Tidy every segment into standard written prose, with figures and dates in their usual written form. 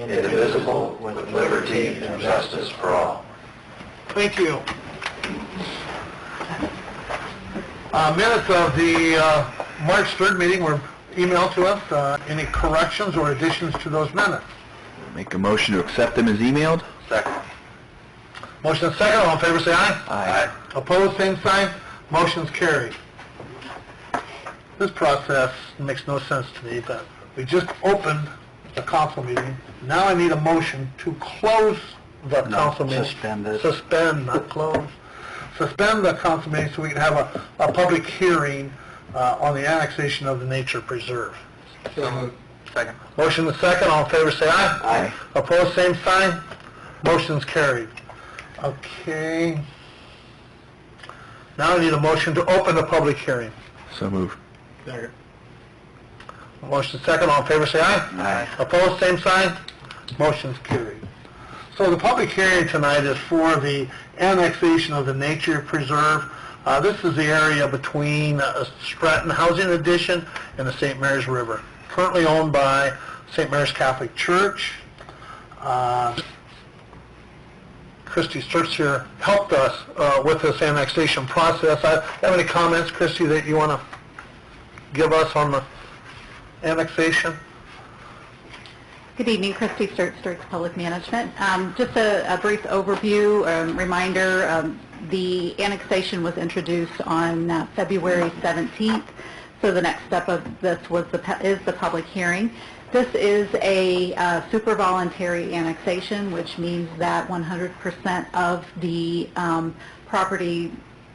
indivisible, with liberty and justice for all. Thank you. Minutes of the March 3rd meeting were emailed to us. Any corrections or additions to those minutes? Make a motion to accept them as emailed. Second. Motion and second. All in favor say aye. Aye. Opposed, same sign. Motion's carried. This process makes no sense to me, but we just opened the council meeting. Now I need a motion to close the council meeting. Suspend it. Suspend, not close. Suspend the council meeting so we can have a public hearing on the annexation of the nature preserve. Second. Motion and second. All in favor say aye. Aye. Opposed, same sign. Motion's carried. Okay. Now I need a motion to open the public hearing. So moved. Second. Motion second. All in favor say aye. Aye. Opposed, same sign. Motion's carried. So the public hearing tonight is for the annexation of the nature preserve. This is the area between Stratton Housing Addition and the St. Mary's River, currently owned by St. Mary's Catholic Church. Christy Sturts here helped us with this annexation process. Have any comments, Christy, that you want to give us on the annexation? Good evening, Christy Sturts, Public Management. Just a brief overview, reminder, the annexation was introduced on February 17th, so the next step of this is the public hearing. This is a super voluntary annexation, which means that 100% of the property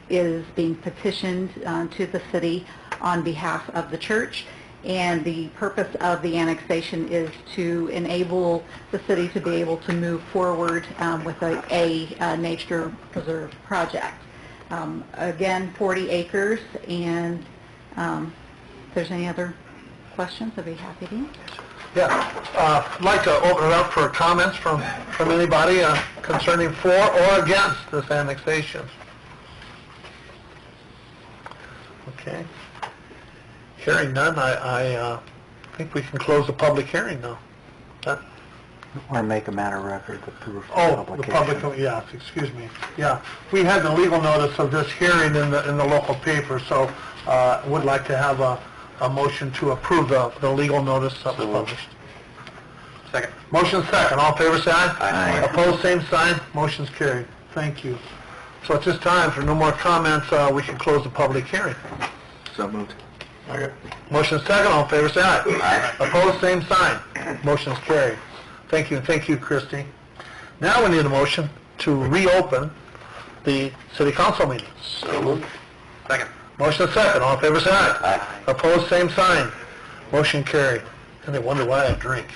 is being petitioned to the city on behalf of the church. And the purpose of the annexation is to enable the city to be able to move forward with a nature preserve project. Again, 40 acres, and if there's any other questions, I'd be happy to answer. Yeah, I'd like to open it up for comments from anybody concerning for or against this annexation. Okay. Hearing none, I think we can close the public hearing now. Or make a matter of record the proof of The publication. public, yes, excuse me. Yeah, we had the legal notice of this hearing in the local paper, so would like to have a motion to approve the legal notice that was published. Second. Motion second. All in favor say aye. Aye. Opposed, same sign. Motion's carried. Thank you. So at this time, for no more comments, we can close the public hearing. So moved. Okay. Motion second. All in favor say aye. Aye. Opposed, same sign. Motion's carried. Thank you. Thank you, Christy. Now we need a motion to reopen the city council meeting. So moved. Second. Motion second. All in favor say aye. Aye. Opposed, same sign. Motion carried. And they wonder why I drink.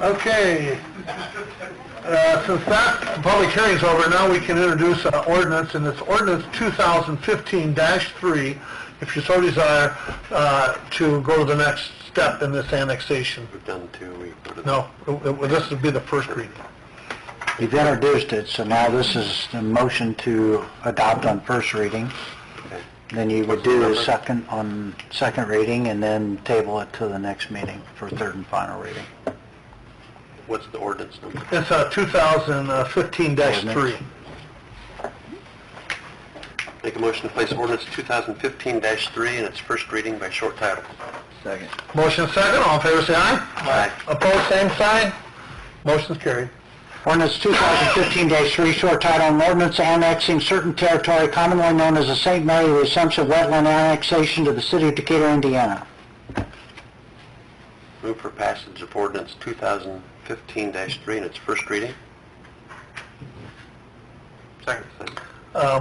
Okay. Since that public hearing is over, now we can introduce an ordinance, and it's ordinance 2015-3, if you so desire, to go to the next step in this annexation. We've done two. No, this would be the first reading. You've introduced it, so now this is the motion to adopt on first reading. Okay. Then you would do the second on second reading, and then table it to the next meeting for third and final reading. What's the ordinance number? It's 2015-3. Make a motion to place ordinance 2015-3 in its first reading by short title. Second. Motion second. All in favor say aye. Aye. Opposed, same sign. Motion's carried. Ordinance 2015-3, short title, an ordinance annexing certain territory commonly known as the St. Mary of the Assumption Wetland annexation to the city of Decatur, Indiana. Move for passage of ordinance 2015-3 in its first reading. Second.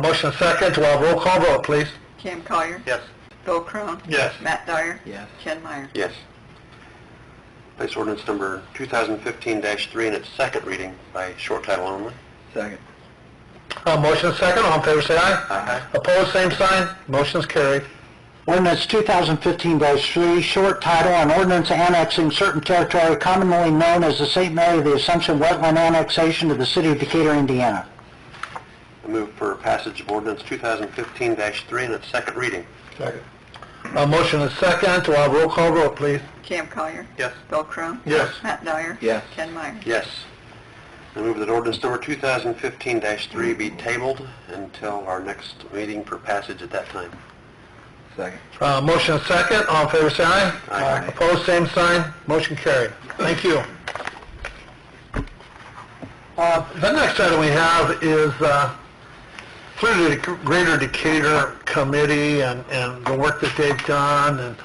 Motion second. Do I have roll call vote, please? Cam Collier. Yes. Bill Crone. Yes. Matt Dyer. Yes. Ken Meyer. Yes. Place ordinance number 2015-3 in its second reading by short title only. Second. Motion second. All in favor say aye. Aye. Opposed, same sign. Motion's carried. Ordinance 2015-3, short title, an ordinance annexing certain territory commonly known as the St. Mary of the Assumption Wetland annexation to the city of Decatur, Indiana. I move for passage of ordinance 2015-3 in its second reading. Second. Motion is second. Do I have roll call vote, please? Cam Collier. Yes. Bill Crown. Yes. Matt Dyer. Yes. Ken Meyer. Yes. I move that ordinance number 2015-3 be tabled until our next meeting for passage at that time. Second. Motion is second. All in favor, say aye. Aye. Opposed, same sign. Motion carried. Thank you. The next item we have is through the Greater Decatur Committee and the work that they've done and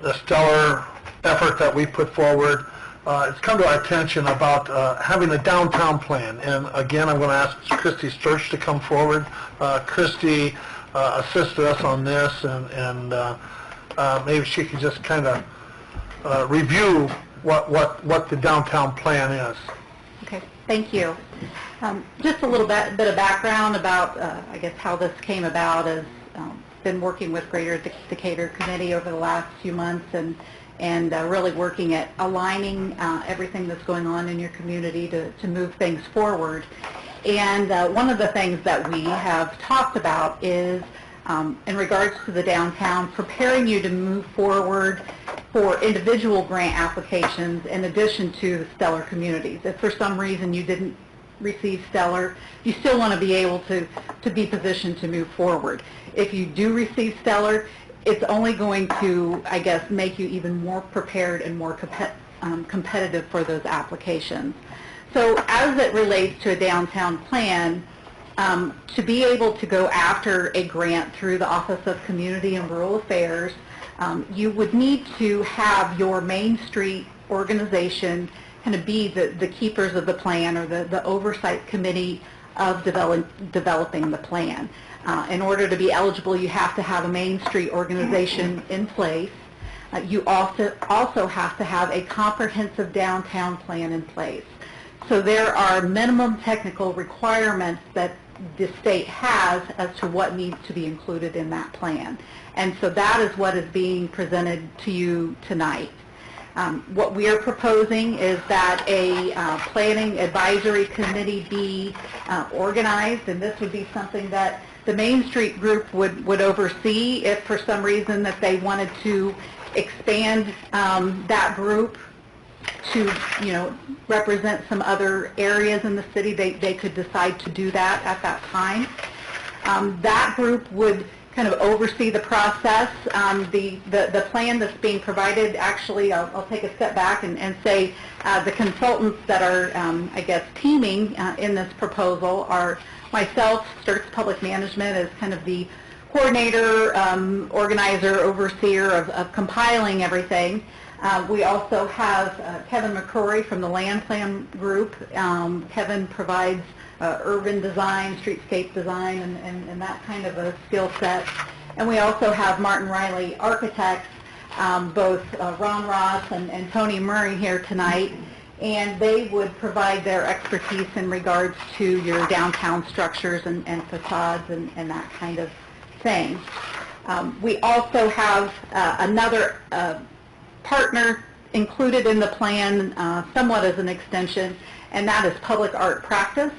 the stellar effort that we put forward. It's come to our attention about having a downtown plan. And again, I'm going to ask Christy Sturch to come forward. Christy assisted us on this, and maybe she could just kind of review what the downtown plan is. Okay, thank you. Just a little bit of background about, I guess, how this came about is been working with Greater Decatur Committee over the last few months and really working at aligning everything that's going on in your community to move things forward. And one of the things that we have talked about is, in regards to the downtown, preparing you to move forward for individual grant applications in addition to the Stellar communities. If for some reason you didn't receive Stellar, you still want to be able to be positioned to move forward. If you do receive Stellar, it's only going to, I guess, make you even more prepared and more competitive for those applications. So as it relates to a downtown plan, to be able to go after a grant through the Office of Community and Rural Affairs, you would need to have your Main Street organization kind of be the keepers of the plan, or the oversight committee of developing the plan. In order to be eligible, you have to have a Main Street organization in place. You also have to have a comprehensive downtown plan in place. So there are minimum technical requirements that the state has as to what needs to be included in that plan. And so that is what is being presented to you tonight. What we are proposing is that a planning advisory committee be organized, and this would be something that the Main Street group would oversee if for some reason that they wanted to expand that group to, represent some other areas in the city. They could decide to do that at that time. That group would kind of oversee the process. The plan that's being provided, actually, I'll take a step back and say the consultants that are, I guess, teaming in this proposal are myself. Sturts Public Management is kind of the coordinator, organizer, overseer of compiling everything. We also have Kevin McCrory from the Land Plan Group. Kevin provides urban design, streetscape design, and that kind of a skill set. And we also have Martin Riley Architects, both Ron Ross and Tony Murray here tonight, and they would provide their expertise in regards to your downtown structures and facades and that kind of thing. We also have another partner included in the plan, somewhat as an extension, and that is Public Art Practice.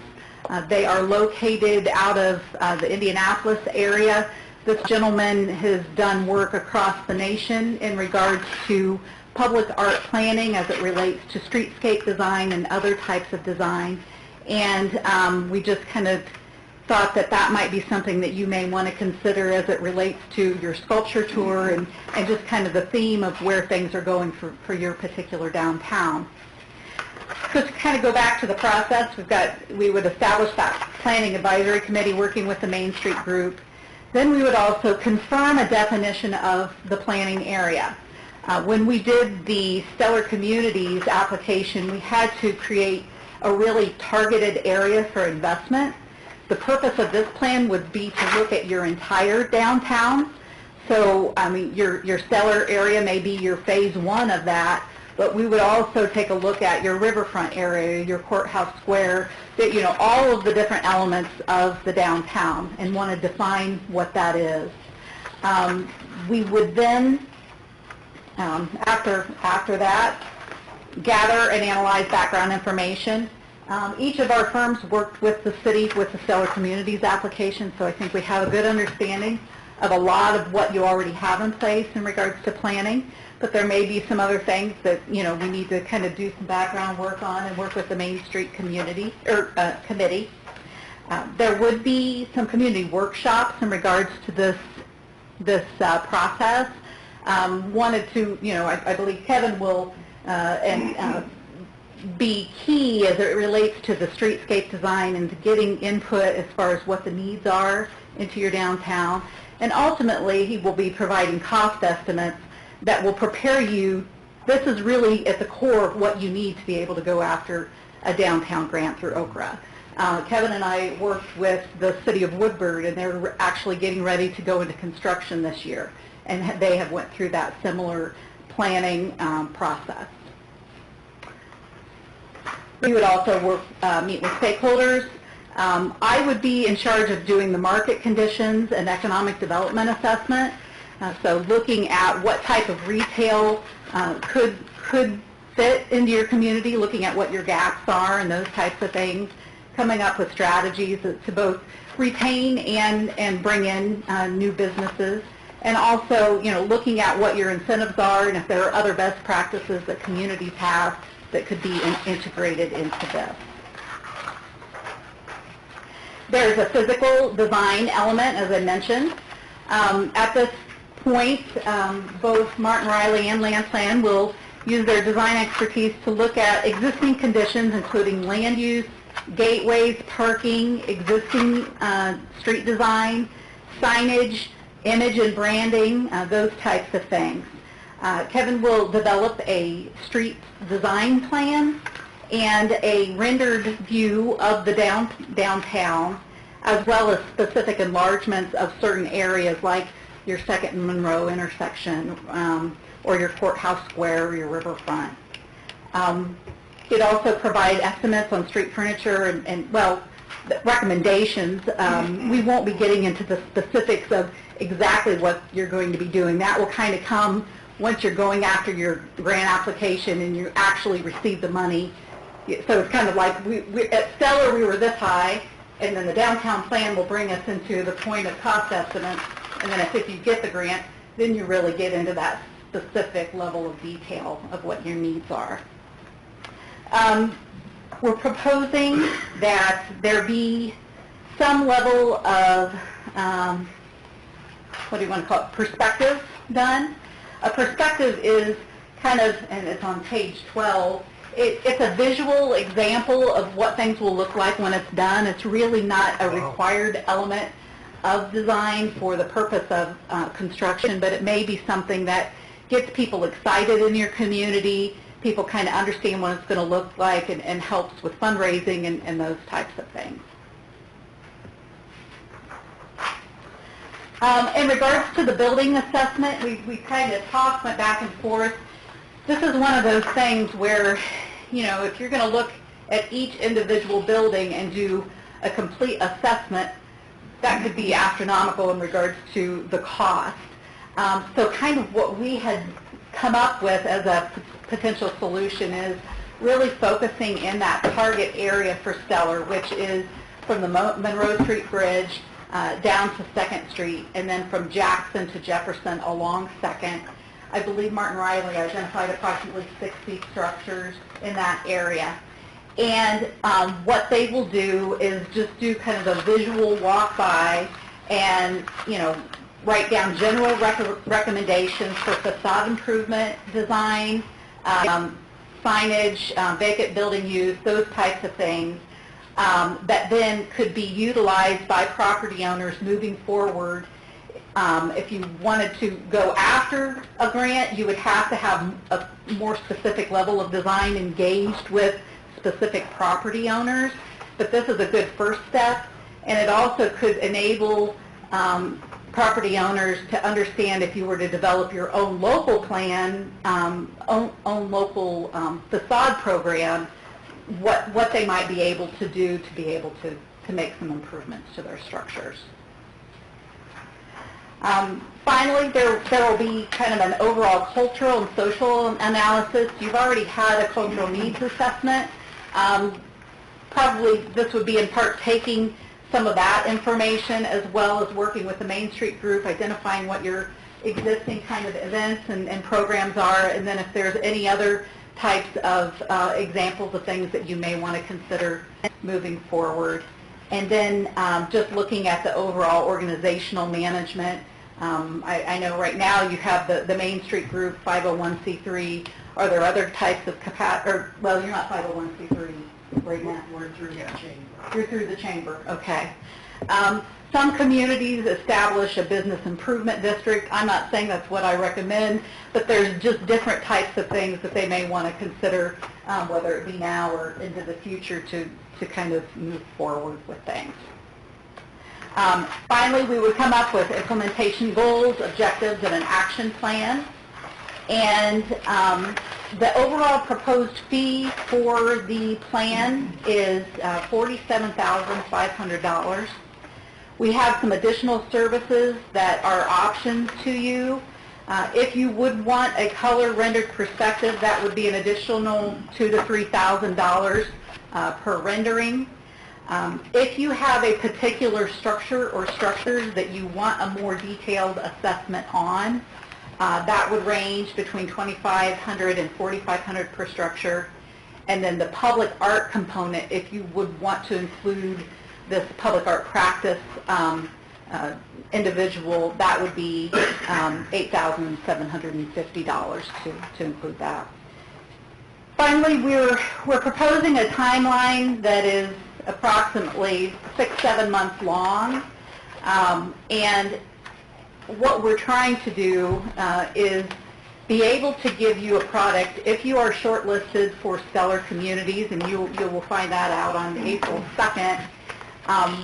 They are located out of the Indianapolis area. This gentleman has done work across the nation in regards to public art planning as it relates to streetscape design and other types of design. And we just kind of thought that that might be something that you may want to consider as it relates to your sculpture tour and just kind of the theme of where things are going for your particular downtown. So to kind of go back to the process, we would establish that planning advisory committee working with the Main Street group. Then we would also confirm a definition of the planning area. When we did the Stellar Communities application, we had to create a really targeted area for investment. The purpose of this plan would be to look at your entire downtown. So, I mean, your Stellar area may be your phase one of that, but we would also take a look at your riverfront area, your courthouse square, all of the different elements of the downtown, and want to define what that is. We would then, after that, gather and analyze background information. Each of our firms worked with the city with the Stellar Communities application, so I think we have a good understanding of a lot of what you already have in place in regards to planning, but there may be some other things that, we need to kind of do some background work on and work with the Main Street community, or committee. There would be some community workshops in regards to this process. Wanted to, I believe Kevin will be key as it relates to the streetscape design and to getting input as far as what the needs are into your downtown. And ultimately, he will be providing cost estimates that will prepare you. This is really at the core of what you need to be able to go after a downtown grant through OKRA. Kevin and I worked with the city of Woodburn, and they're actually getting ready to go into construction this year, and they have went through that similar planning process. We would also meet with stakeholders. I would be in charge of doing the market conditions and economic development assessment. So looking at what type of retail could fit into your community, looking at what your gaps are and those types of things, coming up with strategies to both retain and bring in new businesses, and also, looking at what your incentives are and if there are other best practices that communities have that could be integrated into this. There's a physical design element, as I mentioned. At this point, both Martin Riley and Lance Land will use their design expertise to look at existing conditions, including land use, gateways, parking, existing street design, signage, image and branding, those types of things. Kevin will develop a street design plan and a rendered view of the downtown, as well as specific enlargements of certain areas like your 2nd and Monroe intersection, or your Courthouse Square or your riverfront. It also provides estimates on street furniture and recommendations. We won't be getting into the specifics of exactly what you're going to be doing. That will kind of come once you're going after your grant application and you actually receive the money. So it's kind of like at Stellar we were this high, and then the downtown plan will bring us into the point of cost estimates, and then if you get the grant, then you really get into that specific level of detail of what your needs are. We're proposing that there be some level of, what do you want to call it, perspective done. A perspective is kind of, and it's on page 12, it's a visual example of what things will look like when it's done. It's really not a required element of design for the purpose of construction, but it may be something that gets people excited in your community. People kind of understand what it's going to look like and helps with fundraising and those types of things. In regards to the building assessment, we kind of went back and forth. This is one of those things where, if you're going to look at each individual building and do a complete assessment, that could be astronomical in regards to the cost. So kind of what we had come up with as a potential solution is really focusing in that target area for Stellar, which is from the Monroe Street Bridge down to 2nd Street, and then from Jackson to Jefferson along 2nd. I believe Martin Riley identified approximately 60 structures in that area. And what they will do is just do kind of a visual walk by and, write down general recommendations for facade improvement, design, signage, vacant building use, those types of things that then could be utilized by property owners moving forward. If you wanted to go after a grant, you would have to have a more specific level of design engaged with specific property owners, but this is a good first step, and it also could enable property owners to understand if you were to develop your own local plan, own local facade program, what they might be able to do to be able to make some improvements to their structures. Finally, there will be kind of an overall cultural and social analysis. You've already had a cultural needs assessment. probably this would be in part taking some of that information as well as working with the Main Street group, identifying what your existing kind of events and programs are, and then if there's any other types of examples of things that you may want to consider moving forward. And then just looking at the overall organizational management. I know right now you have the Main Street group, 501c3. Are there other types of well, you're not 501c3 right now. We're through the chamber. You're through the chamber, okay. Some communities establish a business improvement district. I'm not saying that's what I recommend, but there's just different types of things that they may want to consider, whether it be now or into the future, to kind of move forward with things. Finally, we would come up with implementation goals, objectives, and an action plan. And the overall proposed fee for the plan is $47,500. We have some additional services that are options to you. If you would want a color rendered perspective, that would be an additional $2,000 to $3,000 per rendering. If you have a particular structure or structures that you want a more detailed assessment on, that would range between $2,500 and $4,500 per structure. And then the public art component, if you would want to include this public art practice individual, that would be $8,750 to include that. Finally, we're proposing a timeline that is approximately 6-7 months long, and what we're trying to do is be able to give you a product. If you are shortlisted for Stellar Communities, and you will find that out on April 2nd,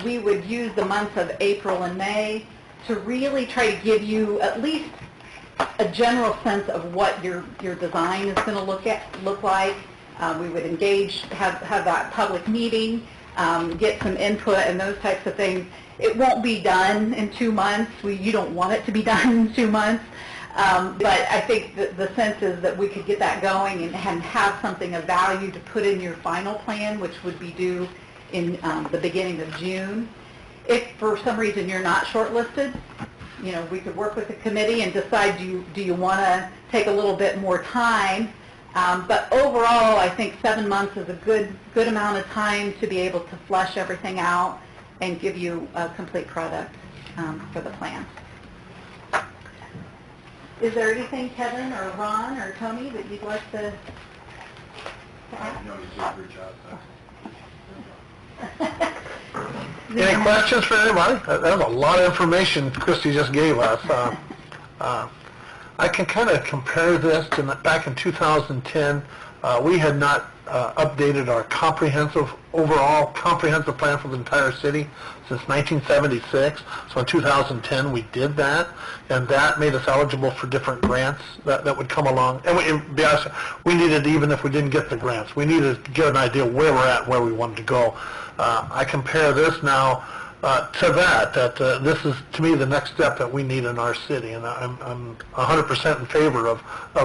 we would use the months of April and May to really try to give you at least a general sense of what your design is going to look like. We would engage, have that public meeting, get some input and those types of things. It won't be done in 2 months. You don't want it to be done in 2 months. But I think the sense is that we could get that going and have something of value to put in your final plan, which would be due in the beginning of June. If for some reason you're not shortlisted, we could work with the committee and decide, do you want to take a little bit more time? But overall, I think 7 months is a good amount of time to be able to flesh everything out and give you a complete product for the plan. Is there anything, Kevin or Ron or Tony, that you'd like to add? No, you did a good job. Any questions for anybody? That was a lot of information Christy just gave us. I can kind of compare this to back in 2010. We had not updated our overall comprehensive plan for the entire city since 1976. So in 2010 we did that, and that made us eligible for different grants that would come along. And to be honest, we needed, even if we didn't get the grants, we needed to get an idea where we're at, where we wanted to go. I compare this now to that this is, to me, the next step that we need in our city, and I'm 100% in favor of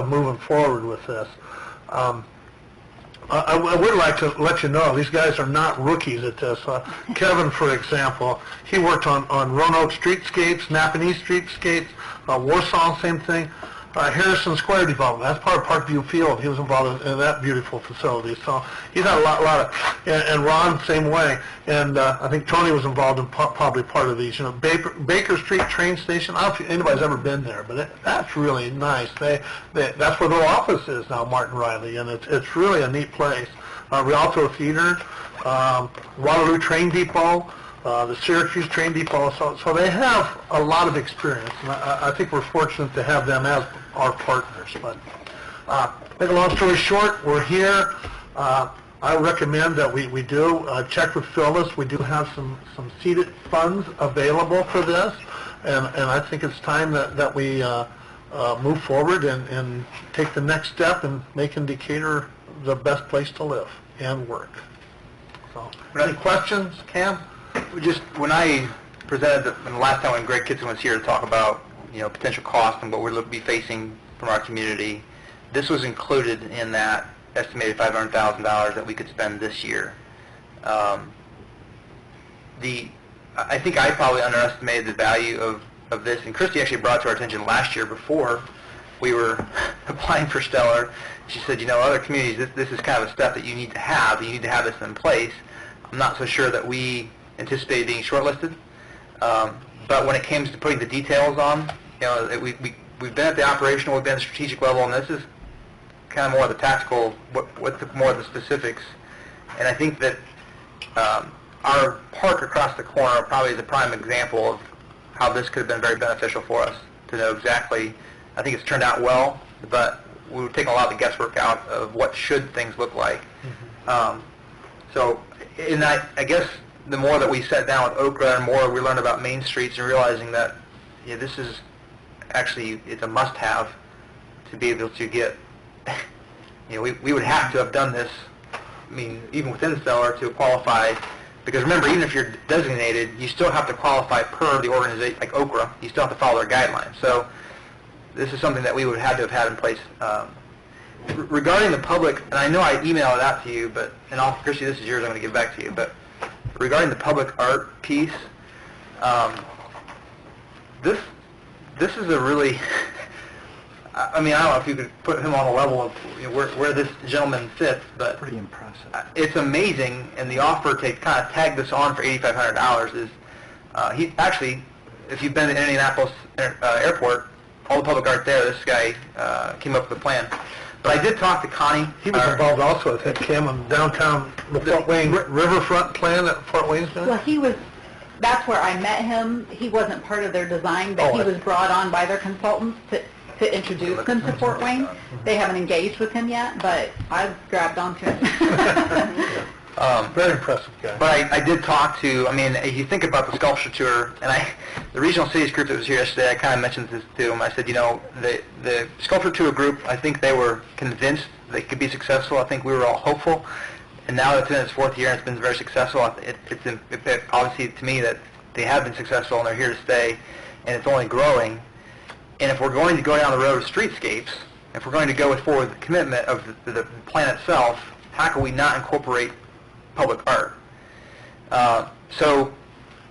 moving forward with this. I would like to let you know, these guys are not rookies at this. Kevin, for example, he worked on Roanoke streetscapes, Napanee streetscapes, Warsaw, same thing. Harrison Square development, that's part of Parkview Field. He was involved in that beautiful facility. So he's had a lot of, and Ron, same way. And I think Tony was involved in probably part of these. Baker Street train station, I don't know if anybody's ever been there, but that's really nice. That's where their office is now, Martin Riley, and it's really a neat place. Rialto Theater, Waterloo Train Depot, the Syracuse Train Depot, so they have a lot of experience, and I think we're fortunate to have them as our partners. But make a long story short, we're here. I recommend that we do check with Phyllis. We do have some seeded funds available for this, and I think it's time that we move forward and take the next step in making Decatur the best place to live and work. So, any questions, Cam? When I presented the last time when Greg Kitson was here to talk about potential cost and what we'll be facing from our community, this was included in that estimated $500,000 that we could spend this year. I think I probably underestimated the value of this, and Christy actually brought it to our attention last year before we were applying for Stellar. She said, other communities, this is kind of a step that you need to have. You need to have this in place. I'm not so sure that we anticipated being shortlisted, but when it came to putting the details on, we've been at the operational, we've been at the strategic level, and this is kind of more of the tactical, more of the specifics. And I think that our park across the corner probably is a prime example of how this could have been very beneficial for us to know exactly. I think it's turned out well, but we were taking a lot of the guesswork out of what should things look like. And I guess the more that we sat down with Okra and more we learned about main streets and realizing that this is actually, it's a must-have to be able to get, we would have to have done this, even within Stellar to qualify, because remember, even if you're designated, you still have to qualify per the organization, like Okra, you still have to follow their guidelines. So this is something that we would have to have had in place. Regarding the public, and I know I emailed it out to you, Christy, this is yours, I'm going to give back to you, but regarding the public art piece, this is a really, I don't know if you could put him on a level of where this gentleman fits, but Pretty impressive. It's amazing, and the offer to kind of tag this on for $8,500 is, he actually, if you've been to Indianapolis Airport, all the public art there, this guy came up with a plan. But I did talk to Connie. He was involved also, I think, Kim, in downtown, the Fort Wayne riverfront plan that Fort Wayne's doing? Well, that's where I met him. He wasn't part of their design, but he was brought on by their consultants to introduce them to Fort Wayne. They haven't engaged with him yet, but I've grabbed onto him. Very impressive guy. But I did talk to, if you think about the sculpture tour, and the regional cities group that was here yesterday, I kind of mentioned this to them. I said, the sculpture tour group, I think they were convinced they could be successful. I think we were all hopeful. And now that it's in its fourth year and it's been very successful, it's obviously to me that they have been successful and they're here to stay, and it's only growing. And if we're going to go down the road of streetscapes, if we're going to go forward with the commitment of the plan itself, how can we not incorporate public art? So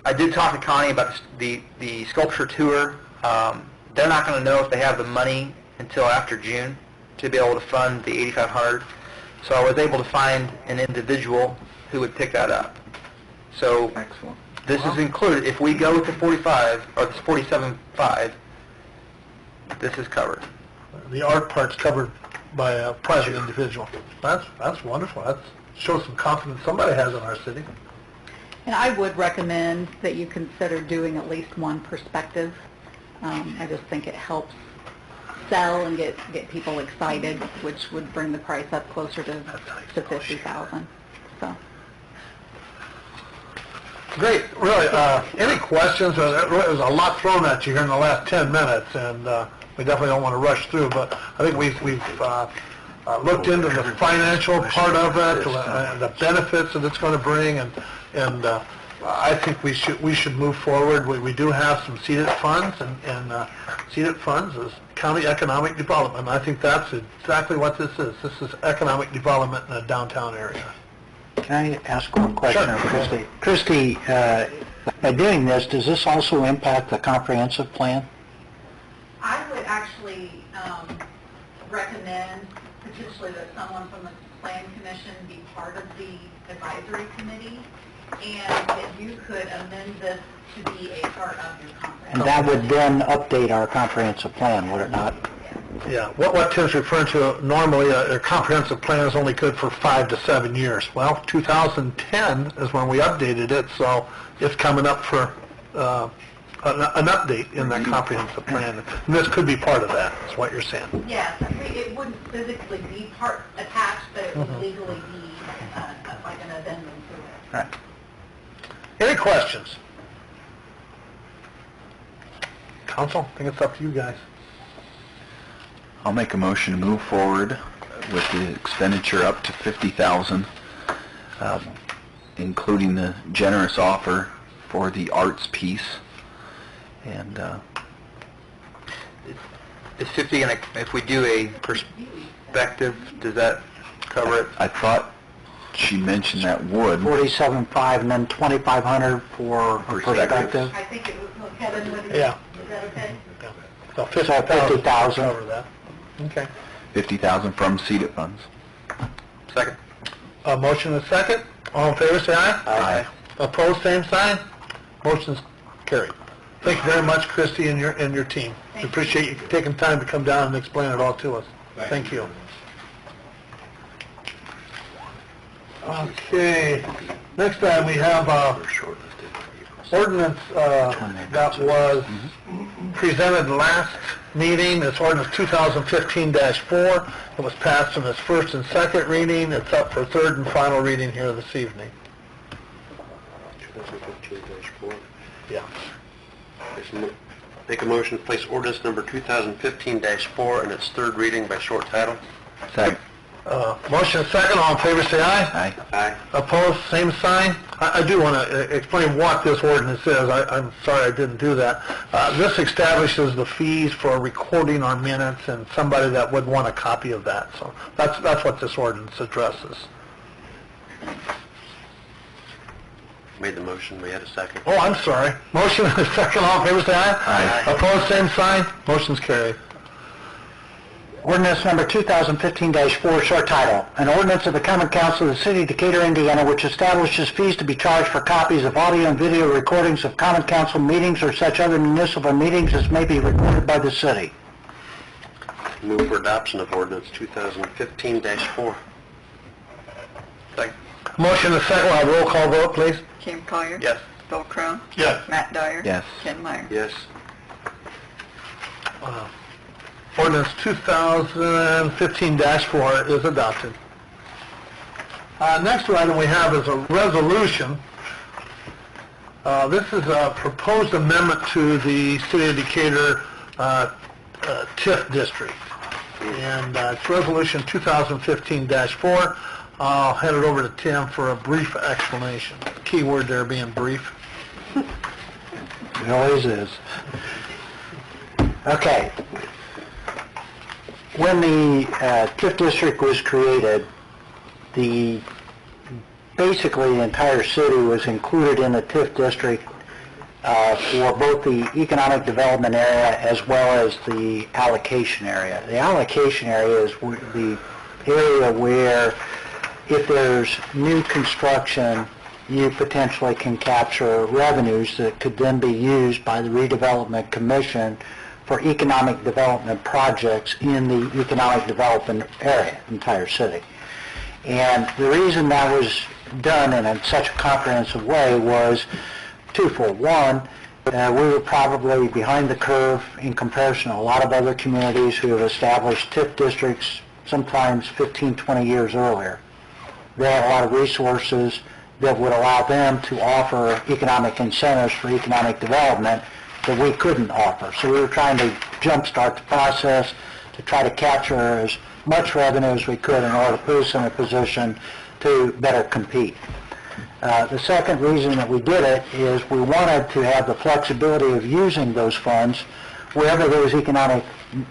I did talk to Connie about the sculpture tour. They're not going to know if they have the money until after June to be able to fund the $8,500. So I was able to find an individual who would pick that up. So Excellent. This is included. If we go to 45 or this 47.5, this is covered. The art part's covered by a private individual. That's wonderful. That shows some confidence somebody has in our city. And I would recommend that you consider doing at least one perspective. I just think it helps sell and get people excited, which would bring the price up closer to $50,000. So. Great, really. Any questions? There was a lot thrown at you here in the last 10 minutes, and we definitely don't want to rush through, but I think we've looked into the financial part of it, the benefits that it's going to bring, and I think we should move forward. We do have some seeded funds, and seeded funds is county economic development. And I think that's exactly what this is. This is economic development in a downtown area. Can I ask one question, Sure. Christy? Christy, by doing this, does this also impact the comprehensive plan? I would actually recommend potentially that someone from the Plan Commission be part of the advisory committee, and that you could amend this to be a part of your comprehensive. And that would then update our comprehensive plan, would it not? Yeah, what Tim's referring to, normally a comprehensive plan is only good for 5 to 7 years. Well, 2010 is when we updated it, so it's coming up for an update in that comprehensive plan. And this could be part of that, is what you're saying. Yes, it wouldn't physically be attached, but it would legally be like an addendum to it. Right. Any questions? Council, I think it's up to you guys. I'll make a motion to move forward with the expenditure up to $50,000, including the generous offer for the arts piece. And Is 50 if we do a perspective, does that cover it? I thought she mentioned that would. 47.5 and then 2,500 for perspective. I think it was, Kevin, what Yeah. is that okay? So So 50,000. Cover that. Okay. 50,000 from CEDAT funds. Second. Motion and second. All in favor, say aye. Aye. Opposed, same sign. Motion's carried. Thank you very much, Christie, and your team. We appreciate you taking time to come down and explain it all to us. Thank you. Okay, next time we have ordinance that was presented last meeting. It's ordinance 2015-4. It was passed in its first and second reading. It's up for third and final reading here this evening. 2015-4. Yeah. Make a motion to place ordinance number 2015-4 in its third reading by short title. Second. Motion and second. All in favor, say aye. Aye. Aye. Opposed, same sign. I do want to explain what this ordinance is. I'm sorry I didn't do that. This establishes the fees for recording our minutes and somebody that would want a copy of that. So that's what this ordinance addresses. Made the motion, we had a second. Oh, I'm sorry. Motion and second. All in favor, say aye. Aye. Opposed, same sign. Motion's carried. Ordinance number 2015-4, short title. An ordinance of the Common Council of the City of Decatur, Indiana, which establishes fees to be charged for copies of audio and video recordings of Common Council meetings or such other municipal meetings as may be recorded by the city. Move for adoption of ordinance 2015-4. Second. Motion and second. We'll have roll call vote, please. Kim Collier. Yes. Bill Crown. Yes. Matt Dyer. Yes. Ken Meyer. Yes. Ordinance 2015-4 is adopted. Next item we have is a resolution. This is a proposed amendment to the City of Decatur TIF district. And it's Resolution 2015-4. I'll hand it over to Tim for a brief explanation. Key word there being brief. It always is. Okay. When the TIF district was created, basically the entire city was included in the TIF district for both the economic development area as well as the allocation area. The allocation area is the area where if there's new construction, you potentially can capture revenues that could then be used by the redevelopment commission for economic development projects in the economic development area, entire city. And the reason that was done in such a comprehensive way was twofold. One, we were probably behind the curve in comparison to a lot of other communities who have established TIF districts sometimes 15, 20 years earlier. They had a lot of resources that would allow them to offer economic incentives for economic development that we couldn't offer. So we were trying to jumpstart the process to try to capture as much revenue as we could in order to put us in a position to better compete. The second reason that we did it is we wanted to have the flexibility of using those funds wherever those economic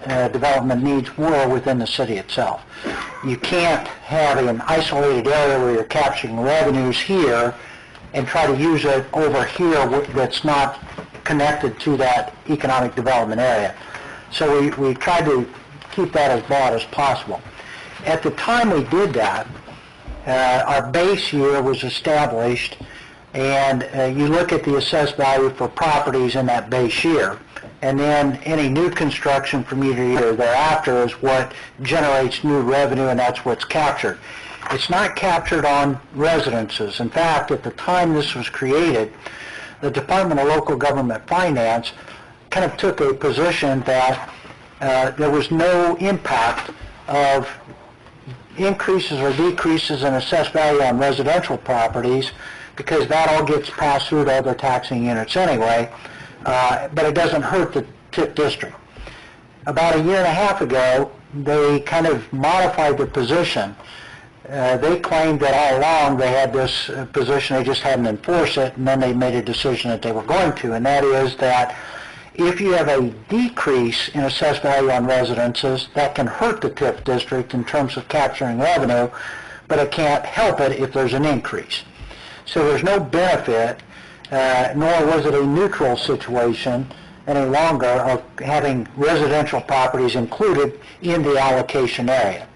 development needs were within the city itself. You can't have an isolated area where you're capturing revenues here and try to use it over here that's not connected to that economic development area. So we tried to keep that as broad as possible. At the time we did that, our base year was established, and you look at the assessed value for properties in that base year, and then any new construction from year to year thereafter is what generates new revenue, and that's what's captured. It's not captured on residences. In fact, at the time this was created, the Department of Local Government Finance kind of took a position that there was no impact of increases or decreases in assessed value on residential properties because that all gets passed through to other taxing units anyway, but it doesn't hurt the TIF district. About a year and a half ago, they kind of modified the position. They claimed that all along they had this position, they just hadn't enforced it, and then they made a decision that they were going to, and that is that if you have a decrease in assessed value on residences, that can hurt the TIF district in terms of capturing revenue, but it can't help it if there's an increase. So there's no benefit, nor was it a neutral situation any longer of having residential properties included in the allocation area.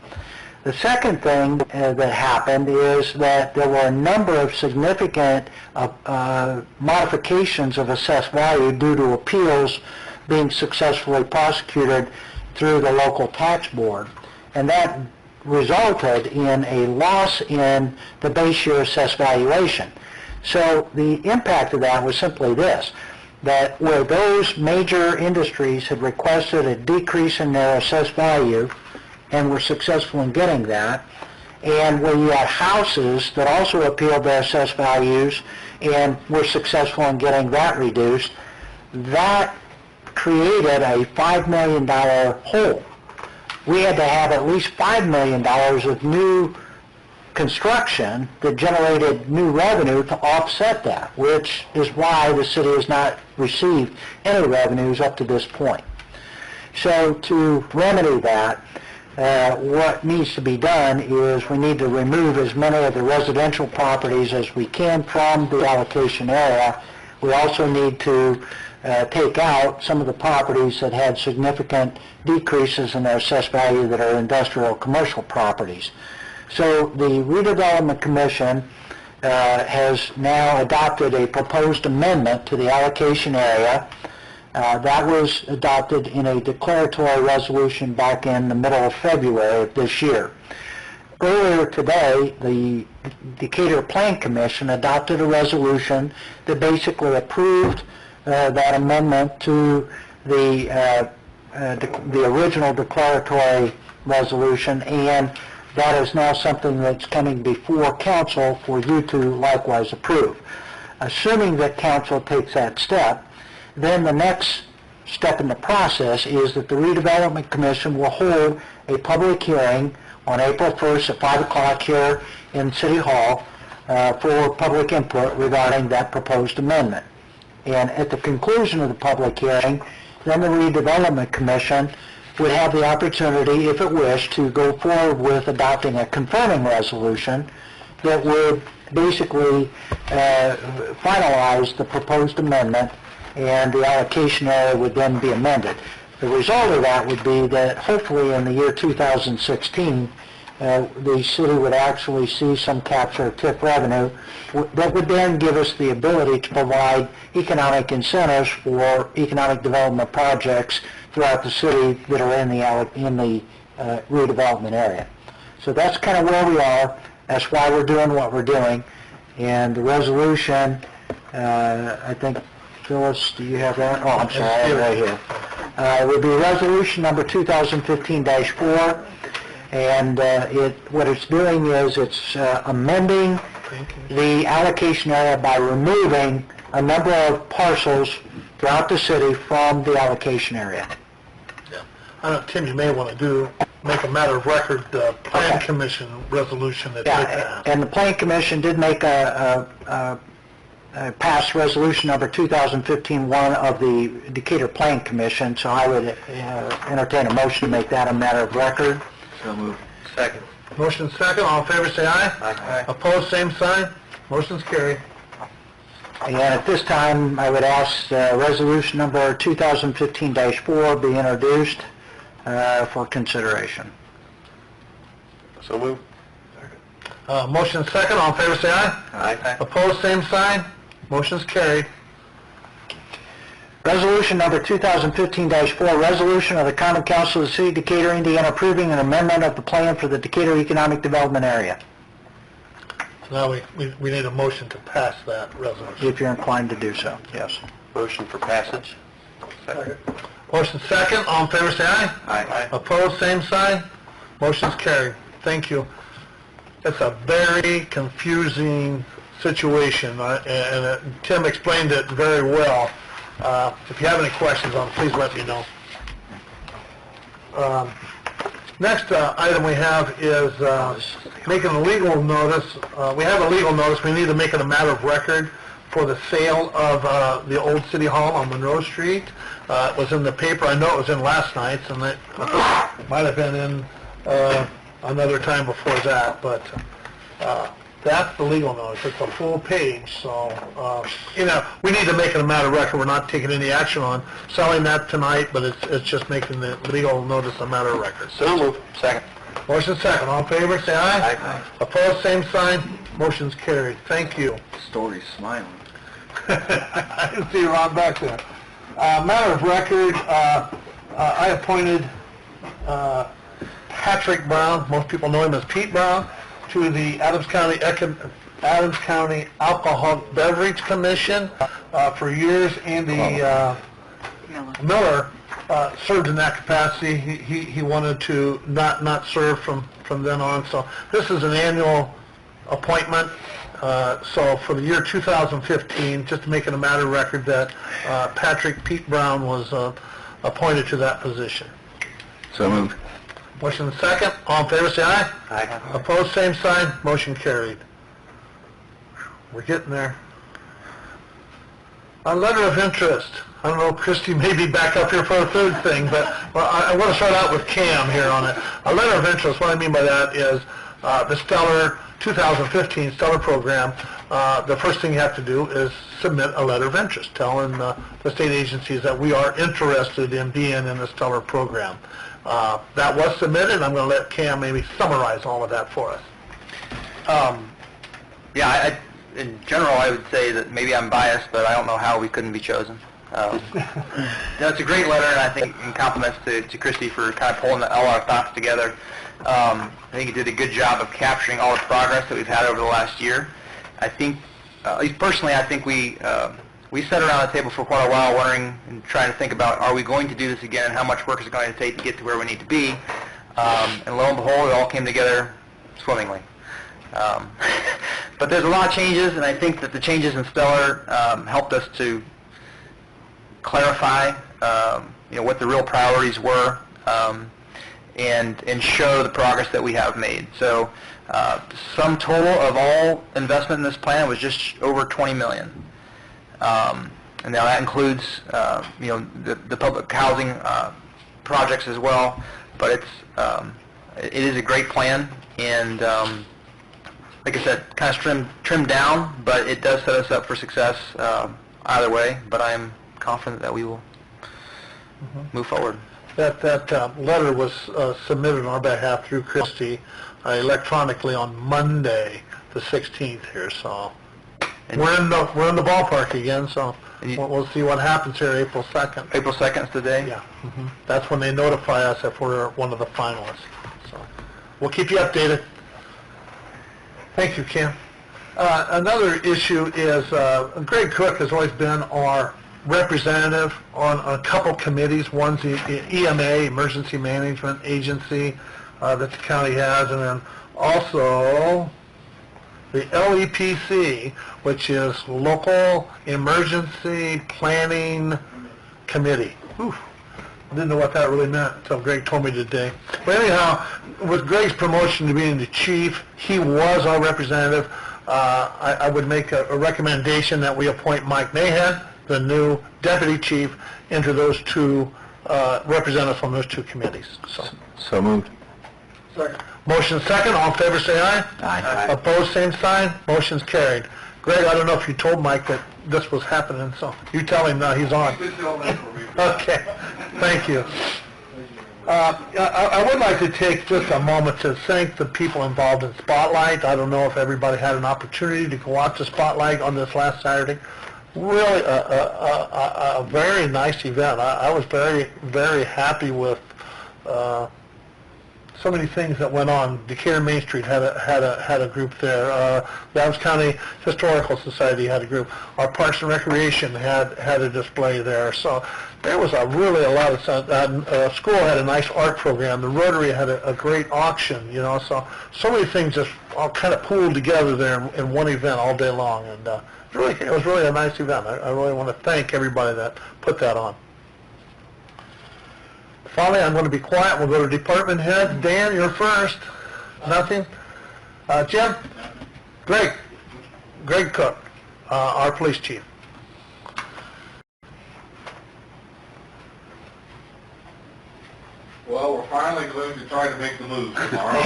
The second thing that happened is that there were a number of significant modifications of assessed value due to appeals being successfully prosecuted through the local tax board. And that resulted in a loss in the base year assessed valuation. So the impact of that was simply this, that where those major industries had requested a decrease in their assessed value and were successful in getting that, and where you had houses that also appealed their assessed values and were successful in getting that reduced, that created a $5 million hole. We had to have at least $5 million of new construction that generated new revenue to offset that, which is why the city has not received any revenues up to this point. So to remedy that, what needs to be done is we need to remove as many of the residential properties as we can from the allocation area. We also need to take out some of the properties that had significant decreases in their assessed value that are industrial commercial properties. So the Redevelopment Commission has now adopted a proposed amendment to the allocation area. That was adopted in a declaratory resolution back in the middle of February of this year. Earlier today, the Decatur Plan Commission adopted a resolution that basically approved that amendment to the original declaratory resolution, and that is now something that's coming before council for you to likewise approve. Assuming that council takes that step, then the next step in the process is that the Redevelopment Commission will hold a public hearing on April 1st at 5 o'clock here in City Hall for public input regarding that proposed amendment. And at the conclusion of the public hearing, then the Redevelopment Commission would have the opportunity, if it wished, to go forward with adopting a confirming resolution that would basically finalize the proposed amendment, and the allocation area would then be amended. The result of that would be that hopefully in the year 2016, the city would actually see some capture of TIF revenue that would then give us the ability to provide economic incentives for economic development projects throughout the city that are in the redevelopment area. So that's kind of where we are. That's why we're doing what we're doing. And the resolution, I think, Phyllis, do you have that? Oh, I'm sorry, I have it right here. It would be resolution number 2015-4, and what it's doing is it's amending the allocation area by removing a number of parcels throughout the city from the allocation area. Tim, you may want to make a matter of record the Plan Commission resolution that they passed. And the Plan Commission did make passed resolution number 2015-1 of the Decatur Plan Commission, so I would entertain a motion to make that a matter of record. So moved. Second. Motion second, all in favor say aye. Aye. Opposed, same sign. Motion's carried. And at this time, I would ask resolution number 2015-4 be introduced for consideration. So moved. Motion second, all in favor say aye. Aye. Opposed, same sign. Motion's carried. Resolution number 2015-4, resolution of the Common Council of the City of Decatur, Indiana, approving an amendment of the plan for the Decatur Economic Development Area. So now we need a motion to pass that resolution. If you're inclined to do so, yes. Motion for passage. Second. Motion second, all in favor say aye. Aye. Opposed, same sign. Motion's carried. Thank you. It's a very confusing situation, and Tim explained it very well. If you have any questions on it, please let me know. Next item we have is making a legal notice. We have a legal notice. We need to make it a matter of record for the sale of the old City Hall on Monroe Street. It was in the paper. I know it was in last night's, and it might have been in another time before that. But That's the legal notice. It's a full page, so, we need to make it a matter of record. We're not taking any action on selling that tonight, but it's just making the legal notice a matter of record. So moved. Second. Motion second. All in favor, say aye. Aye. Opposed, same sign. Motion's carried. Thank you. Story's smiling. I didn't see Ron back there. Matter of record, I appointed Patrick Brown, most people know him as Pete Brown, to the Adams County Alcoholic Beverage Commission. For years, Andy Miller served in that capacity. He wanted to not serve from then on. So this is an annual appointment. So for the year 2015, just to make it a matter of record that Pete Brown was appointed to that position. So moved. Motion second. All in favor, say aye. Aye. Opposed, same sign. Motion carried. We're getting there. A letter of interest. I don't know, Christie may be back up here for a third thing, but I want to start out with Cam here on it. A letter of interest, what I mean by that is the Stellar 2015 Stellar program. The first thing you have to do is submit a letter of interest telling the state agencies that we are interested in being in the Stellar program. That was submitted. I'm going to let Cam maybe summarize all of that for us. In general, I would say that maybe I'm biased, but I don't know how we couldn't be chosen. It's a great letter, and I think in compliments to Christie for kind of pulling all our thoughts together. I think he did a good job of capturing all the progress that we've had over the last year. I think, at least personally, I think we sat around the table for quite a while wondering and trying to think about, are we going to do this again, and how much work is it going to take to get to where we need to be? And lo and behold, it all came together swimmingly. But there's a lot of changes, and I think that the changes in Stellar helped us to clarify, what the real priorities were, and show the progress that we have made. So, sum total of all investment in this plan was just over $20 million. And now that includes, the public housing projects as well. But it is a great plan, and like I said, kind of trimmed down, but it does set us up for success either way. But I am confident that we will move forward. That letter was submitted on our behalf through Christie electronically on Monday, the 16th here. So we're in the ballpark again. So we'll see what happens here April 2nd. April 2nd is the day? Yeah. That's when they notify us if we're one of the finalists. So we'll keep you updated. Thank you, Kim. Another issue is Greg Cook has always been our representative on a couple committees. One's the EMA, Emergency Management Agency, that the county has, and then also the LEPC, which is Local Emergency Planning Committee. Whew. I didn't know what that really meant until Greg told me today. But anyhow, with Greg's promotion to being the chief, he was our representative. I would make a recommendation that we appoint Mike Mahan, the new deputy chief, into those two representatives from those two committees. So moved. Motion second. All in favor, say aye. Aye. Opposed, same sign. Motion's carried. Greg, I don't know if you told Mike that this was happening, so you tell him now he's on. Okay. Thank you. I would like to take just a moment to thank the people involved in Spotlight. I don't know if everybody had an opportunity to go out to Spotlight on this last Saturday. Really a very nice event. I was very, very happy with so many things that went on. Decatur Main Street had a group there. The Adams County Historical Society had a group. Our Parks and Recreation had a display there. So there was really a lot of stuff. School had a nice art program. The Rotary had a great auction. So many things just all kind of pooled together there in one event all day long. And it was really a nice event. I really want to thank everybody that put that on. Finally, I'm going to be quiet. We'll go to department heads. Dan, you're first. Nothing? Jim? Greg Cook, our police chief. Well, we're finally going to try to make the move tomorrow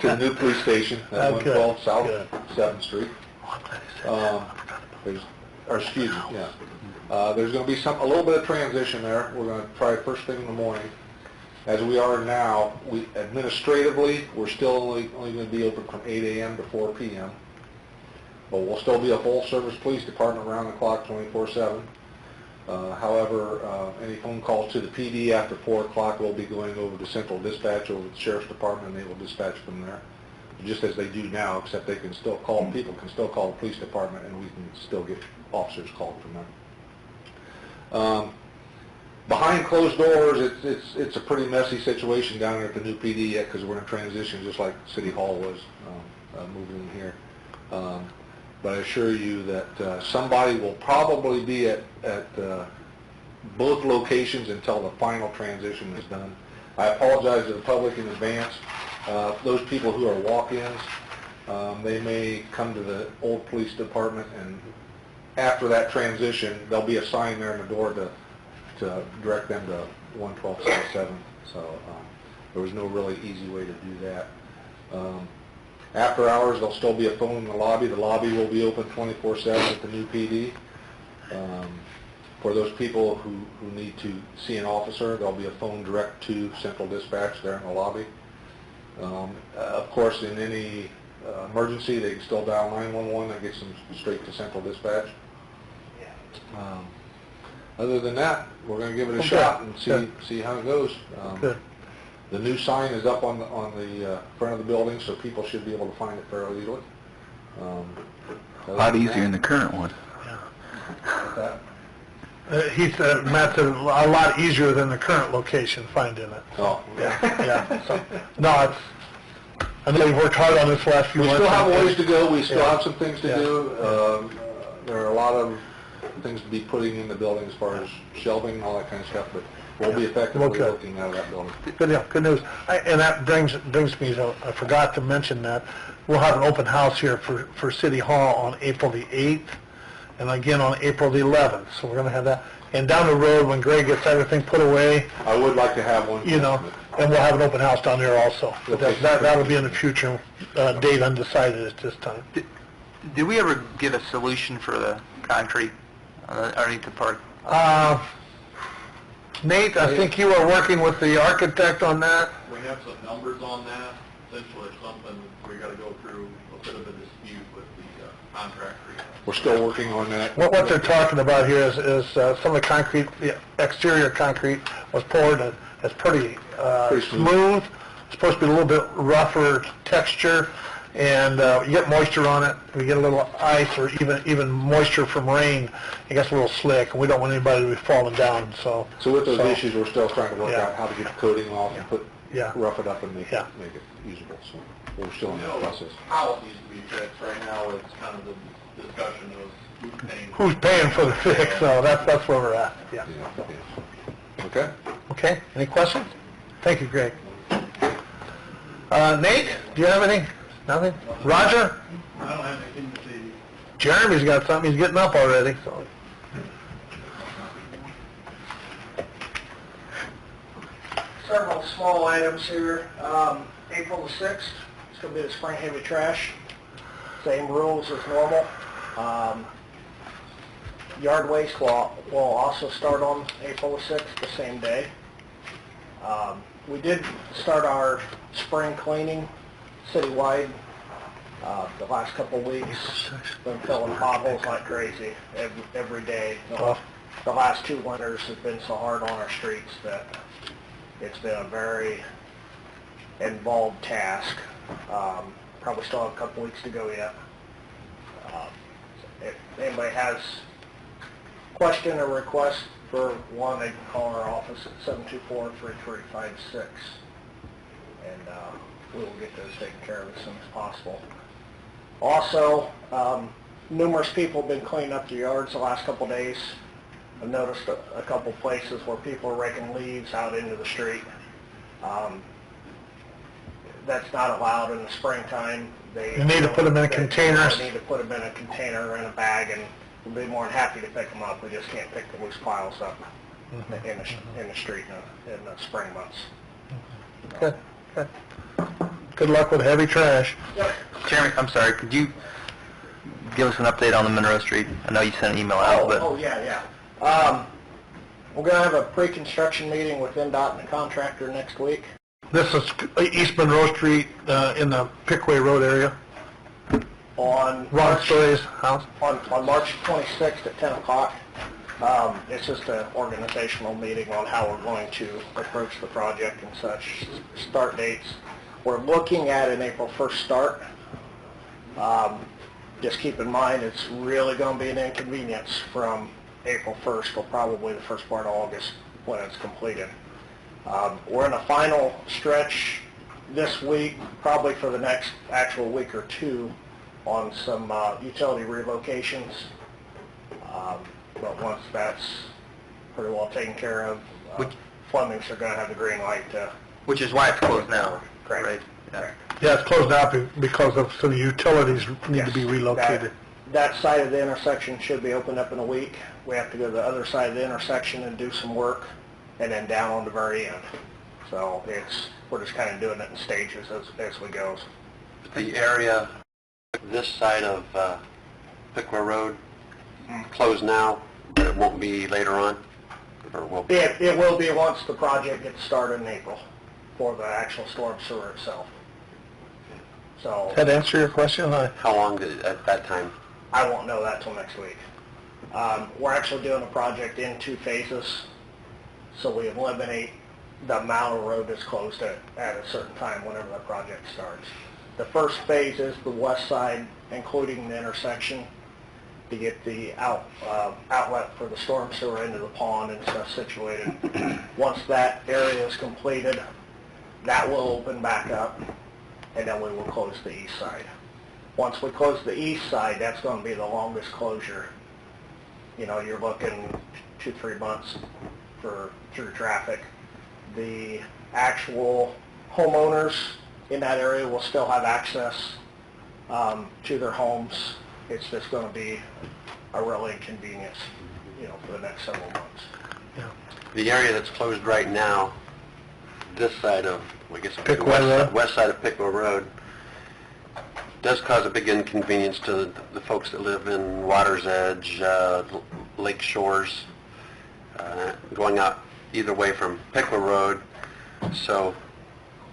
to the new police station at Oh, good. 112 South Good. 7th Street. There's going to be a little bit of transition there. We're going to try first thing in the morning. As we are now, administratively, we're still only going to be open from 8 a.m. to 4 p.m. But we'll still be a full-service police department around the clock, 24/7. However, any phone calls to the PD after 4 o'clock will be going over to Central Dispatch over the Sheriff's Department, and they will dispatch from there, just as they do now, except they can still call, people can still call the police department, and we can still get officers called from them. Behind closed doors, it's a pretty messy situation down there at the new PD yet, because we're in transition, just like City Hall was moving in here. But I assure you that somebody will probably be at both locations until the final transition is done. I apologize to the public in advance. Those people who are walk-ins, they may come to the old police department, and after that transition, there'll be a sign there in the door to direct them to 112 South 7th. So there was no really easy way to do that. After hours, there'll still be a phone in the lobby. The lobby will be open 24/7 at the new PD. For those people who need to see an officer, there'll be a phone direct to Central Dispatch there in the lobby. Of course, in any emergency, they can still dial 911. That gets them straight to Central Dispatch. Other than that, we're going to give it a shot and see how it goes. Good. The new sign is up on the front of the building, so people should be able to find it fairly easily. A lot easier than the current one. He said, Matt said, a lot easier than the current location finding it. Oh, Yeah. So, no, I know you've worked hard on this last few we months. still have a ways to go. We still Yeah. have some things to Yeah. do. There are a lot of things to be putting in the building as far as shelving and all that kind of stuff, but we'll be effectively Okay. looking out of that building. Good deal, good news. And that brings me, I forgot to mention that, we'll have an open house here for City Hall on April the 8th, and again on April the 11th, so we're going to have that. And down the road, when Greg gets everything put away, I would like to have one. you know, and we'll have an open house down there also. But that'll be in the future, date undecided at this time. Did we ever get a solution for the concrete underneath the park? Nate, I think you are working with the architect on that. We have some numbers on that. Essentially, it's something we got to go through a bit of a dispute with the contractor. We're still working on that. What they're talking about here is some of the concrete, the exterior concrete was poured, and it's pretty Pretty smooth. It's supposed to be a little bit rougher texture, and you get moisture on it, we get a little ice or even moisture from rain, it gets a little slick, and we don't want anybody to be falling down, so... So with those issues, we're still trying to work Yeah. out how to get the coating off and Yeah. rough it up and make Yeah. it usable. So we're still in You that know, process. how it needs to be fixed. Right now, it's kind of the discussion of who's paying. Who's paying for the fix, so that's where we're at, yeah. Yeah. Okay? Okay, any questions? Thank you, Greg. Nate, do you have anything? Nothing? Roger? I don't have anything to say. Jeremy's got something, he's getting up already, so... Several small items here. April the 6th, it's going to be the spring heavy trash. Same rules as normal. Yard waste will also start on April the 6th, the same day. We did start our spring cleaning citywide the last couple of weeks. Been filling potholes like crazy every day. The last 2 winters have been so hard on our streets that it's been a very involved task. Probably still have a couple weeks to go yet. If anybody has question or request for one, they can call our office at 724-3356, and we will get those taken care of as soon as possible. Also, numerous people have been cleaning up their yards the last couple days. I've noticed a couple places where people are raking leaves out into the street. That's not allowed in the springtime. You need to put them in containers. They need to put them in a container or in a bag, and we'll be more than happy to pick them up. We just can't pick the loose piles up. in the street in the spring months. Good, good. Good luck with heavy trash. Jeremy, I'm sorry, could you give us an update on the Monroe Street? I know you sent an email out, but... Yeah. We're going to have a pre-construction meeting with NDOT and the contractor next week. This is East Monroe Street in the Pickway Road area. On Ron Story's house. On March 26th at 10 o'clock. It's just an organizational meeting on how we're going to approach the project and such. Start dates. We're looking at an April 1st start. Just keep in mind, it's really going to be an inconvenience from April 1st till probably the first part of August when it's completed. We're in a final stretch this week, probably for the next actual week or two, on some utility relocations. But once that's pretty well taken care of, Flemings are going to have the green light to... Which is why it's closed now, Correct. right? Yeah. Yeah, it's closed out because of some utilities need to be relocated. That side of the intersection should be opened up in a week. We have to go to the other side of the intersection and do some work, and then down on the very end. So we're just kind of doing it in stages as we go. The area, this side of Pickwa Road, closed now, but it won't be later on? Or will be? It will be once the project gets started in April for the actual storm sewer itself. So Does that answer your question? How long at that time? I won't know that till next week. We're actually doing a project in 2 phases, so we eliminate the amount of road that's closed at a certain time whenever the project starts. The first phase is the west side, including the intersection, to get the outlet for the storm sewer into the pond and stuff situated. Once that area is completed, that will open back up, and then we will close the east side. Once we close the east side, that's going to be the longest closure. You know, you're looking 2-3 months through traffic. The actual homeowners in that area will still have access to their homes. It's just going to be a real inconvenience, you know, for the next several months. Yeah. The area that's closed right now, this side of, I guess, Pickwa west side of Pickwa Road, does cause a big inconvenience to the folks that live in Water's Edge, Lake Shores, going out either way from Pickwa Road. So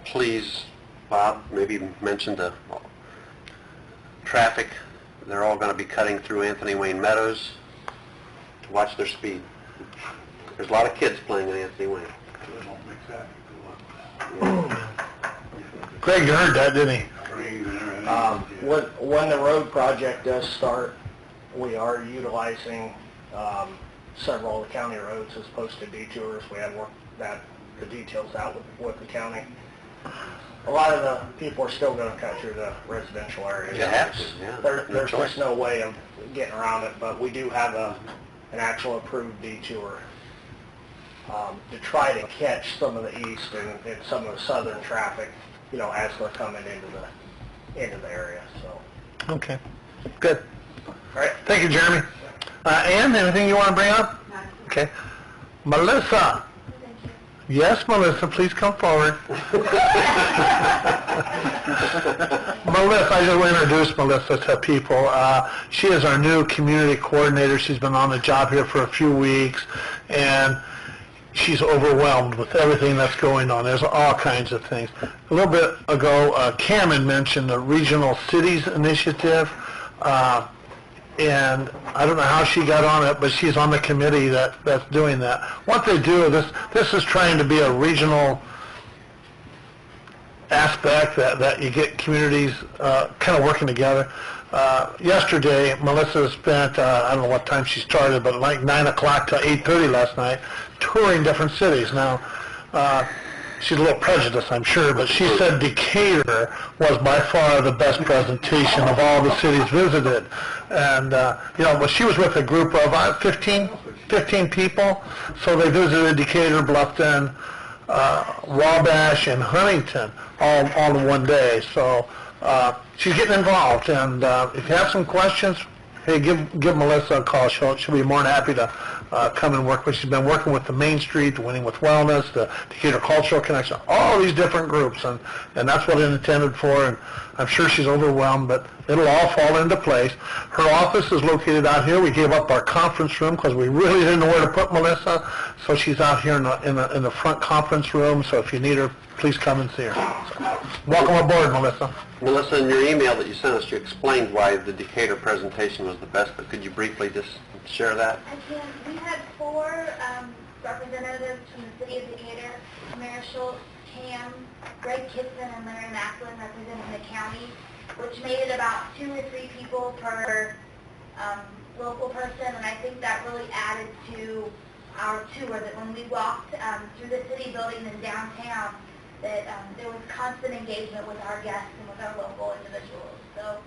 please, Bob, maybe mention the traffic. They're all going to be cutting through Anthony Wayne Meadows to watch their speed. There's a lot of kids playing in Anthony Wayne. Greg heard that, didn't he? When the road project does start, we are utilizing several of the county roads as opposed to detours. We have worked the details out with the county. A lot of the people are still going to cut through the residential areas. You have to, yeah. There's just no way of getting around it, but we do have an actual approved detour to try to catch some of the east and some of the southern traffic, you know, as they're coming into the area. So. Okay, good. All right. Thank you, Jeremy. Ann, anything you want to bring up? Okay. Melissa? Yes, Melissa, please come forward. Melissa, I just want to introduce Melissa to people. She is our new community coordinator. She's been on the job here for a few weeks, and she's overwhelmed with everything that's going on. There's all kinds of things. A little bit ago, Cameron mentioned the Regional Cities Initiative, and I don't know how she got on it, but she's on the committee that's doing that. What they do, this is trying to be a regional aspect that you get communities kind of working together. Yesterday, Melissa spent, I don't know what time she started, but like 9 o'clock to 8:30 last night, touring different cities. Now, she's a little prejudiced, I'm sure, but she said Decatur was by far the best presentation of all the cities visited. And, you know, but she was with a group of 15 people, so they visited Decatur, Bluffton, Wabash, and Huntington all in one day. So she's getting involved, and if you have some questions, hey, give Melissa a call. She'll be more than happy to come and work with. She's been working with the Main Street, the Winning with Wellness, the Decatur Cultural Connection, all these different groups, and that's what it intended for, and I'm sure she's overwhelmed, but it'll all fall into place. Her office is located out here. We gave up our conference room because we really didn't know where to put Melissa, so she's out here in the front conference room, so if you need her, please come and see her. So, welcome aboard, Melissa. Melissa, in your email that you sent us, you explained why the Decatur presentation was the best, but could you briefly just share that? I can. We had 4 representatives from the city of Decatur, Mayor Schultz, Cam, Greg Kitson, and Larry Macklin representing the county, which made it about 2 or 3 people per local person, and I think that really added to our tour, that when we walked through the city building and downtown, that there was constant engagement with our guests and with our local individuals. So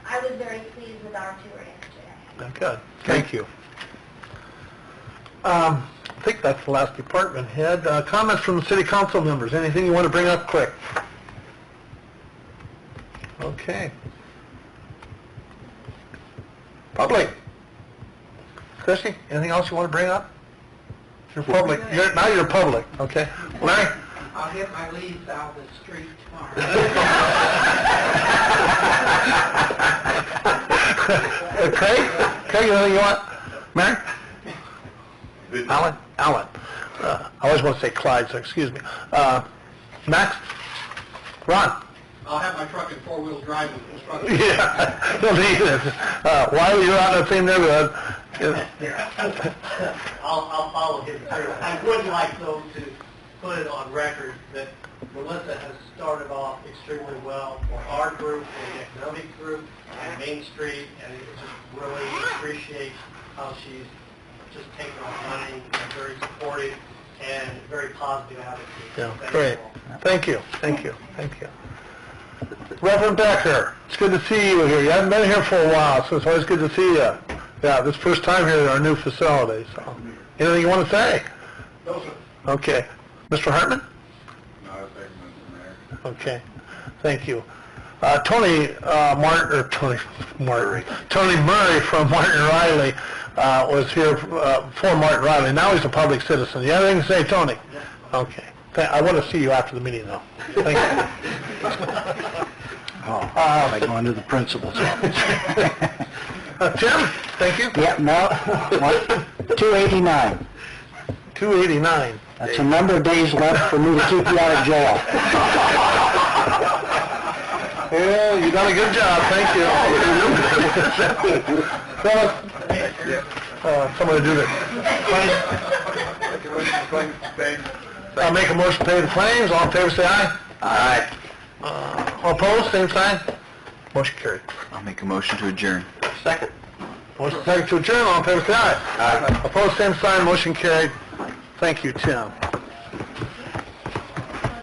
I was very pleased with our tour yesterday. Good. Thank you. I think that's the last department head. Comments from the city council members. Anything you want to bring up quick? Okay. Public. Christie, anything else you want to bring up? You're public. Now you're public. Okay. Larry? I'll get my leaves out of the street tomorrow. Craig, anything you want? Mary? Alan? I always want to say Clyde, so excuse me. Max? Ron? I'll have my truck in 4-wheel drive with this truck. Yeah, don't need it. While you're out in the same neighborhood. I'll follow him through. I would like, though, to put it on record that Melissa has started off extremely well for our group, for the economic group, and Main Street, and just really appreciate how she's just taken on money and very supportive and very positive attitude. Yeah, Thank great. you all. Thank you. Reverend Becker, it's good to see you here. You haven't been here for a while, so it's always good to see you. Yeah, this first time here at our new facility. So, anything you want to say? No, sir. Okay. Mr. Hartman? No, thank you, Mr. Mayor. Okay. Thank you. Tony Murray from Martin Riley was here for Martin Riley. Now he's a public citizen. You have anything to say, Tony? Okay. I want to see you after the meeting, though. Thank you. I go into the principal's office. Tim, thank you. Yeah, no, 289. 289. That's a number of days left for me to keep you out of jail. Yeah, you done a good job. Thank you. Somebody do that. I'll make a motion to pay the claims. All in favor, say aye. Aye. All opposed, same sign. Motion carried. I'll make a motion to adjourn. Second. Motion second to adjourn. All in favor, say aye. Aye. Opposed, same sign. Motion carried. Thank you, Tim.